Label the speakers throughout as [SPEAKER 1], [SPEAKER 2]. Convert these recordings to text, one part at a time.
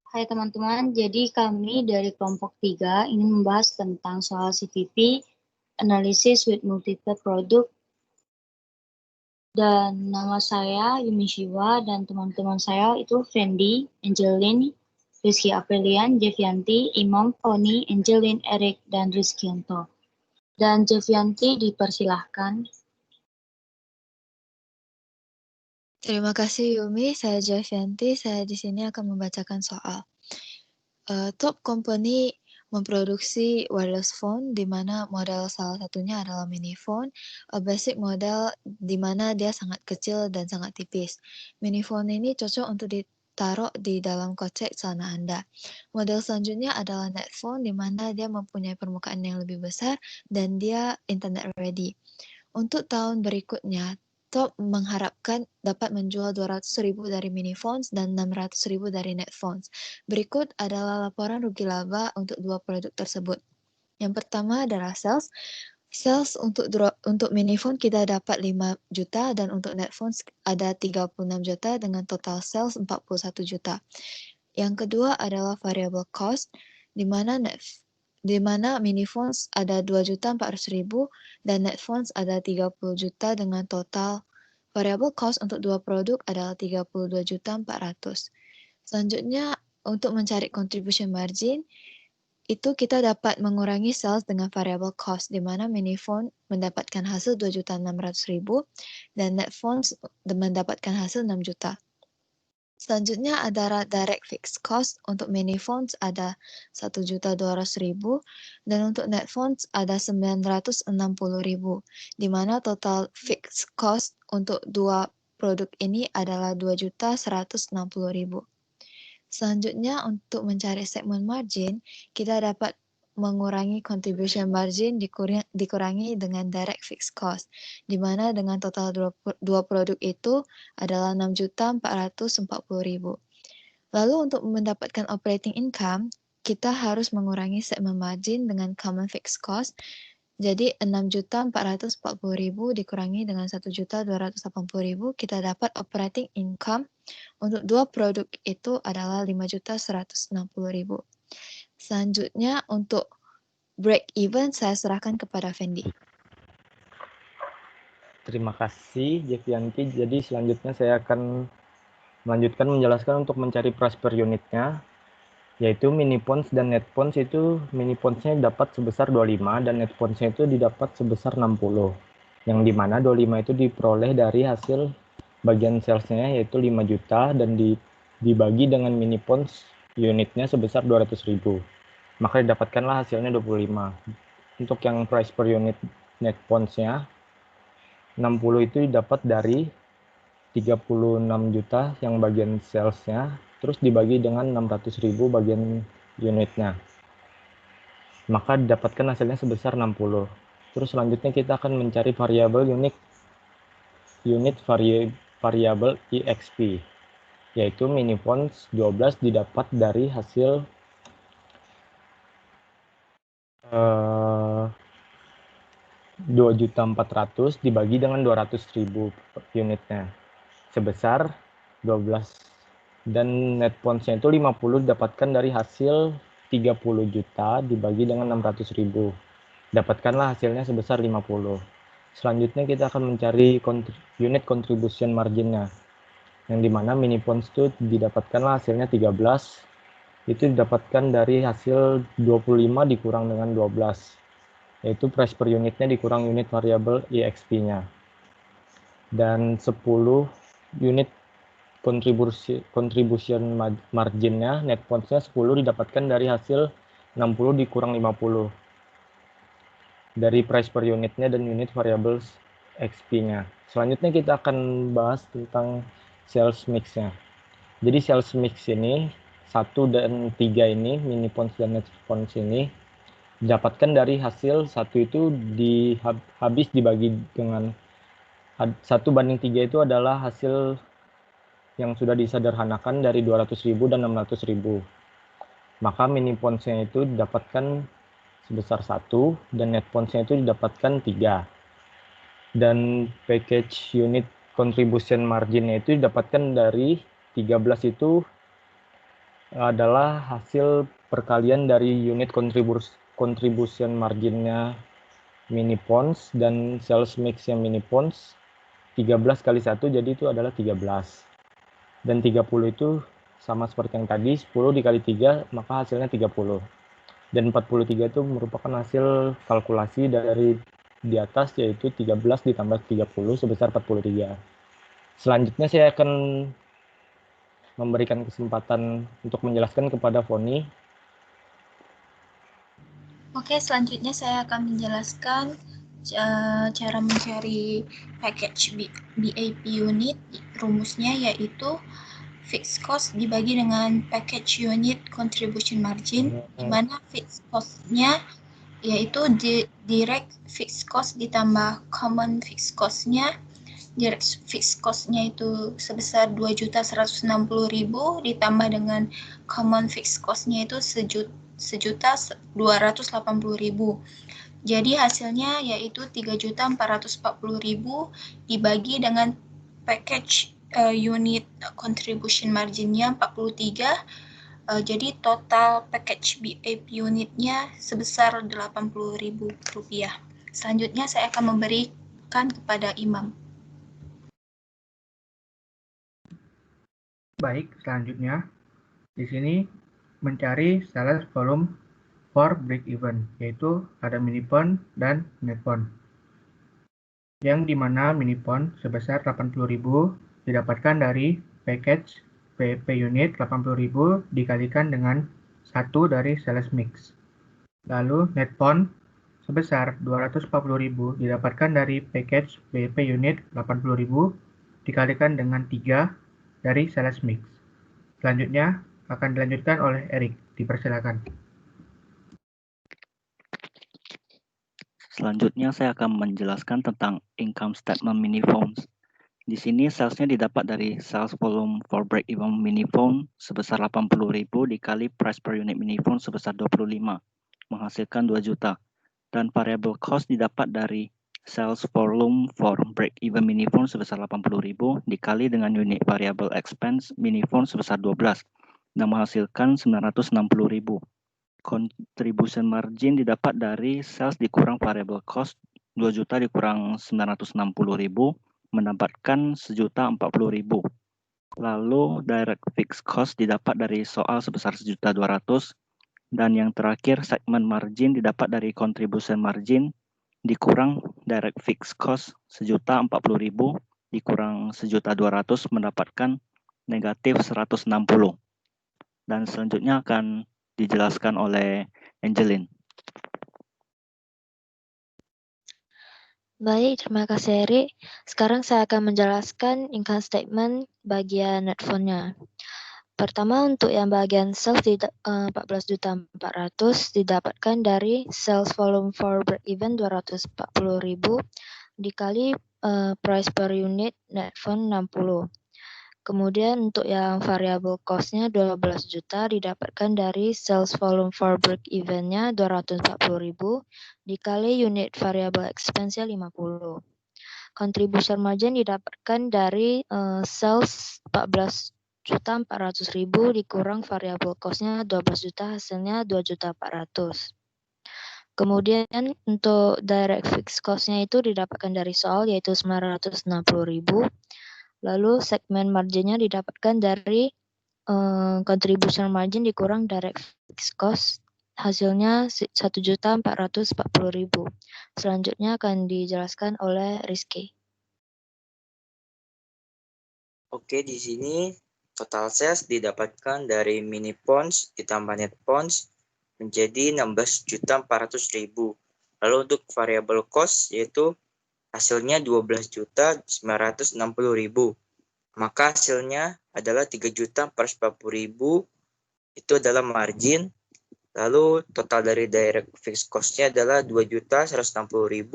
[SPEAKER 1] Hai teman-teman, jadi kami dari kelompok 3 ingin membahas tentang soal CVP, Analysis with Multiple Product, dan nama saya Yumi Shiwa dan teman-teman saya itu Fendi, Angelin, Rizky Aprilian, Jevianti, Imam, Tony, Angelin, Erik, dan Rizkyanto. Dan Jevianti dipersilahkan.
[SPEAKER 2] Terima kasih Yumi, saya Javianti, saya di sini akan membacakan soal. Top company memproduksi wireless phone di mana model salah satunya adalah mini phone, basic model di mana dia sangat kecil dan sangat tipis. Mini phone ini cocok untuk ditaruh di dalam kocek celana Anda. Model selanjutnya adalah net phone di mana dia mempunyai permukaan yang lebih besar dan dia internet ready. Untuk tahun berikutnya, Top mengharapkan dapat menjual 200.000 dari mini phones dan 600.000 dari net phones. Berikut adalah laporan rugi laba untuk dua produk tersebut. Yang pertama adalah sales. Sales untuk mini phone kita dapat 5 juta dan untuk net phones ada 36 juta dengan total sales 41 juta. Yang kedua adalah variable cost, di mana mini phones ada 2.400.000 dan net phones ada 30 juta dengan total variable cost untuk dua produk adalah 32.400. Selanjutnya untuk mencari contribution margin itu kita dapat mengurangi sales dengan variable cost di mana mini phone mendapatkan hasil 2.600.000 dan net phones mendapatkan hasil 6 juta. Selanjutnya ada direct fixed cost. Untuk mini phones ada 1.200.000 dan untuk net phones ada 960.000, di mana total fixed cost untuk dua produk ini adalah 2.160.000. Selanjutnya untuk mencari segment margin, kita dapat mengurangi contribution margin dikurangi dengan direct fixed cost, di mana dengan total dua produk itu adalah 6.440.000. Lalu untuk mendapatkan operating income, kita harus mengurangi segment margin dengan common fixed cost, jadi 6.440.000 dikurangi dengan 1.280.000, kita dapat operating income untuk dua produk itu adalah 5.160.000. Selanjutnya untuk break even saya serahkan kepada Fendi.
[SPEAKER 3] Terima kasih Jevianti. Jadi selanjutnya saya akan melanjutkan menjelaskan untuk mencari price per unitnya, yaitu mini phones dan net phones itu mini phones-nya dapat sebesar 25 dan net phones-nya itu didapat sebesar 60. Yang dimana 25 itu diperoleh dari hasil bagian sales-nya yaitu 5 juta dan dibagi dengan mini phones unitnya sebesar 200.000. Maka didapatkanlah hasilnya 25. Untuk yang price per unit net phones-nya 60 itu didapat dari 36 juta yang bagian salesnya, terus dibagi dengan 600.000 bagian unitnya. Maka didapatkan hasilnya sebesar 60. Terus selanjutnya kita akan mencari variabel unit variabel EXP, yaitu mini phones 12 didapat dari hasil 2.400.000 dibagi dengan 200.000 unitnya sebesar 12, dan net ponsnya itu 50 didapatkan dari hasil 30 juta dibagi dengan 600.000, dapatkanlah hasilnya sebesar 50. Selanjutnya kita akan mencari unit contribution marginnya, yang dimana mini pons itu didapatkanlah hasilnya 13, itu didapatkan dari hasil 25 dikurang dengan 12, yaitu price per unitnya dikurang unit variabel EXP-nya. Dan 10 unit contribution marginnya, net ponsnya 10 didapatkan dari hasil 60 dikurang 50 dari price per unitnya dan unit variable XP-nya. Selanjutnya kita akan bahas tentang sales mix-nya. Jadi sales mix ini 1 dan 3 ini, mini pons dan net pons ini didapatkan dari hasil 1 itu habis dibagi dengan 1 banding 3 itu adalah hasil yang sudah disederhanakan dari 200.000 dan 600.000. Maka mini ponsnya itu didapatkan sebesar 1 dan net ponsnya itu didapatkan 3. Dan package unit contribution marginnya itu didapatkan dari 13 itu adalah hasil perkalian dari unit contribution marginnya Minipons dan sales mixnya Minipons 13 kali 1, jadi itu adalah 13. Dan 30 itu sama seperti yang tadi, 10 dikali 3, maka hasilnya 30. Dan 43 itu merupakan hasil kalkulasi dari di atas, yaitu 13 ditambah 30 sebesar 43. Selanjutnya saya akan memberikan kesempatan untuk menjelaskan kepada Foni.
[SPEAKER 4] Oke, selanjutnya saya akan menjelaskan cara mencari package BAP unit. Rumusnya yaitu fixed cost dibagi dengan package unit contribution margin, di mana fixed cost-nya yaitu direct fixed cost ditambah common fixed cost-nya. Direct fixed cost-nya itu sebesar 2.160.000 ditambah dengan common fixed cost-nya itu 1.280.000. Jadi hasilnya yaitu 3.440.000 dibagi dengan package unit contribution margin-nya 43. Jadi total package BAP unitnya sebesar Rp80.000. Selanjutnya saya akan memberikan kepada Imam.
[SPEAKER 5] Baik, selanjutnya di sini mencari sales volume for break even, yaitu ada minipon dan netpon. Yang dimana minipon sebesar 80.000 didapatkan dari package PEP unit 80.000 dikalikan dengan 1 dari sales mix. Lalu netpon sebesar 240.000 didapatkan dari package PEP unit 80.000 dikalikan dengan 3 dari sales mix. Selanjutnya akan dilanjutkan oleh Erik. Dipersilakan.
[SPEAKER 6] Selanjutnya saya akan menjelaskan tentang income statement mini-phones. Di sini salesnya didapat dari sales volume for break-even mini-phone sebesar 80.000 dikali price per unit mini-phone sebesar 25, menghasilkan 2 juta. Dan variable cost didapat dari sales volume for break-even mini-phone sebesar 80.000 dikali dengan unit variable expense mini-phone sebesar 12, dan menghasilkan 960.000. Contribution margin didapat dari sales dikurang variable cost 2 juta dikurang 960.000 mendapatkan 1.040.000. Lalu direct fixed cost didapat dari soal sebesar 1.200.000 dan yang terakhir segment margin didapat dari contribution margin dikurang direct fixed cost 1.040.000 dikurang 1.200.000 mendapatkan negatif 160. Dan selanjutnya akan dijelaskan oleh Angeline.
[SPEAKER 2] Baik, terima kasih Erik. Sekarang saya akan menjelaskan income statement bagian net fund-nya. Pertama untuk yang bagian sales 14.400.000 didapatkan dari sales volume for break even 240.000 dikali price per unit net fund 60. Kemudian untuk yang variable cost-nya 12 juta didapatkan dari sales volume for break even-nya 240.000 dikali unit variable expense-nya 50. Contribution margin didapatkan dari sales 14.400.000 dikurang variable cost-nya 12 juta hasilnya 2.400.000. Kemudian untuk direct fixed cost-nya itu didapatkan dari soal yaitu 960.000. Lalu segmen marginnya didapatkan dari contribution margin dikurang direct fixed cost, hasilnya 1.440.000. Selanjutnya akan dijelaskan oleh Rizky.
[SPEAKER 7] Oke, di sini total sales didapatkan dari mini pons ditambah net pons menjadi 16.400.000. Lalu untuk variable cost yaitu hasilnya 12.960.000. Maka hasilnya adalah 3.440.000. Itu adalah margin. Lalu total dari direct fixed cost-nya adalah 2.160.000.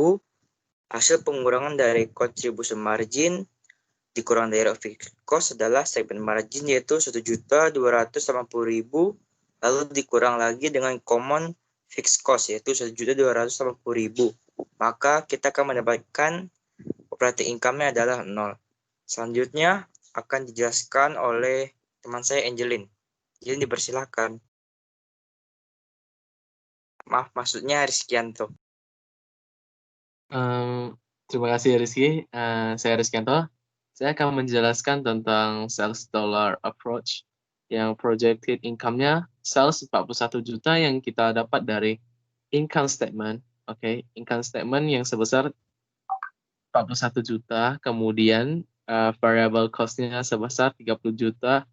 [SPEAKER 7] Hasil pengurangan dari contribution margin dikurang direct fixed cost adalah segment margin yaitu 1.280.000. Lalu dikurang lagi dengan common fixed cost yaitu 1.280.000. Maka kita akan mendapatkan operating income-nya adalah 0. Selanjutnya akan dijelaskan oleh teman saya Angeline. Jadi dipersilakan. Maaf, maksudnya Rizkianto.
[SPEAKER 8] Terima kasih Rizky. Saya Rizkianto. Saya akan menjelaskan tentang sales dollar approach yang projected income-nya sales 41 juta yang kita dapat dari income statement. Oke, income statement yang sebesar 41 juta, kemudian variable cost-nya sebesar 32 juta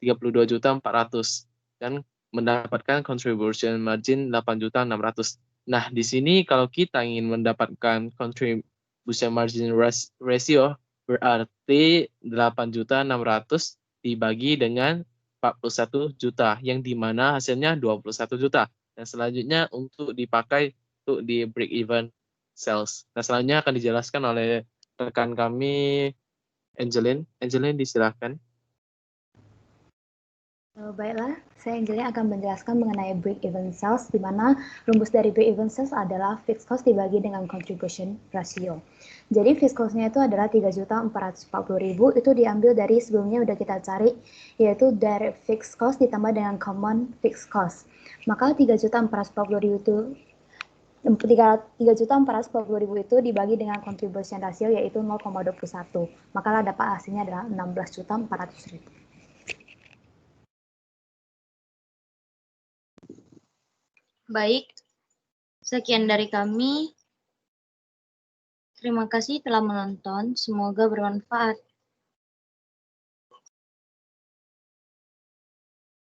[SPEAKER 8] 400 dan mendapatkan contribution margin 8 juta 600. Nah, di sini kalau kita ingin mendapatkan contribution margin ratio berarti 8.600.000 dibagi dengan 41 juta yang dimana hasilnya 21 juta. Dan selanjutnya untuk dipakai untuk di break even sales. Nah, selanjutnya akan dijelaskan oleh rekan kami Angeline. Angeline disilakan.
[SPEAKER 1] Baiklah, saya Angeline akan menjelaskan mengenai break-even sales, di mana rumus dari break-even sales adalah fixed cost dibagi dengan contribution ratio. Jadi fixed cost-nya itu adalah 3.440.000, itu diambil dari sebelumnya udah kita cari, yaitu direct fixed cost ditambah dengan common fixed cost. Maka 3.440.000 itu 3.440.000 itu dibagi dengan contribution ratio yaitu 0,21. Maka dapat hasilnya adalah 16.400.000. Baik, sekian dari kami. Terima kasih telah menonton. Semoga bermanfaat.